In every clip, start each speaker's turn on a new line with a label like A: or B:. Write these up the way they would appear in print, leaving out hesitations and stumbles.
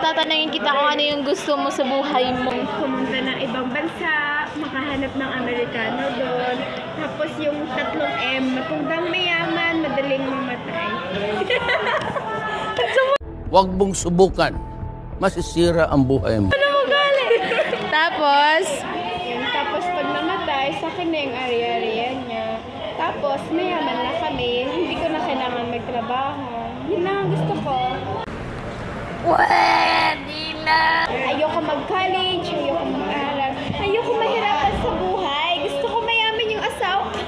A: tatanungin kita kung ano yung gusto mo sa buhay mo.
B: Pumunta ng ibang bansa, makahanap ng Amerikano doon. Tapos yung 3 M, matundang mayaman, madaling mamatay.
C: Huwag mong subukan. Masisira ang buhay mo.
A: Ano mo galing? Tapos,
B: Tapos pag namatay, sa akin na yung ari-ariya niya. Tapos mayaman na kami, hindi ko na kailangan magtrabaho. Yun lang ang gusto ko.
A: pwede na.
B: Ayoko mag-college, ayoko mag-aral, ayoko mahirapan sa buhay. Gusto ko mayaman yung asawa ko.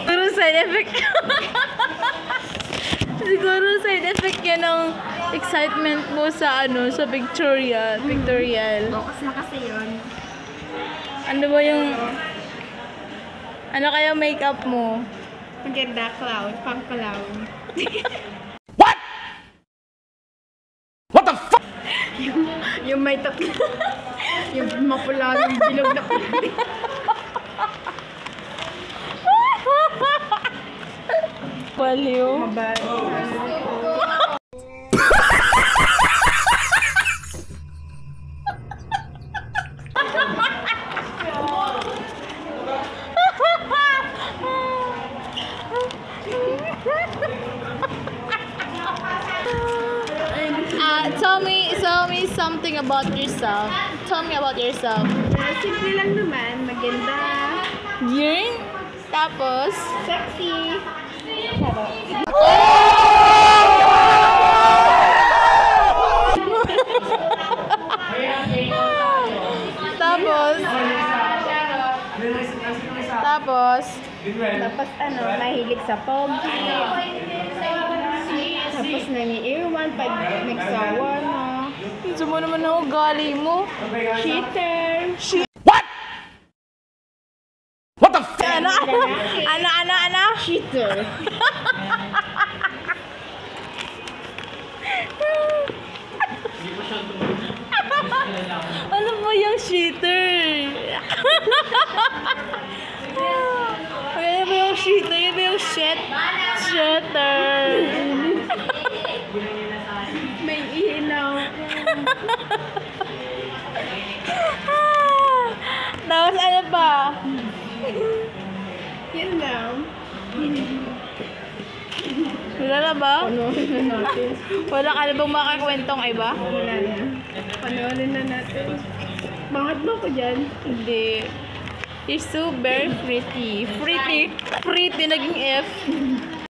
A: Siguro side effect. Siguro side effect yan ng excitement mo sa sa pictorial.
B: Focus na kasi yun.
A: Ano ba yung ano kaya makeup mo?
B: Maganda, clown, pang clown.
C: What the fuck?
B: Yung may tatlo. Yung mapula, yung bilog na pula.
A: Baliw. Tell me something about yourself. Tell me about yourself.
B: Simple lang naman, maganda,
A: Yun. Tapos,
B: sexy.
A: tapos,
B: Tapos mahilig sa pogi. Tapos nangiiwan pag nagsawa na.
A: gusto mo naman ang ugali mo.
B: Cheater.
C: What the fuck?
A: Ano?
B: Cheater.
A: Ano ba yung cheater? Ano ba yung cheater? Ano ba yung cheater?
B: May ihinaw.
A: Tapos ano ba?
B: Yun lang.
A: Wala na ba?
B: Panoorin na natin.
A: Wala ka na bang makakwentong iba?
B: Wala na. Panoorin na natin. Bakit ba ko dyan?
A: Hindi. You're so very pretty. Pretty naging F.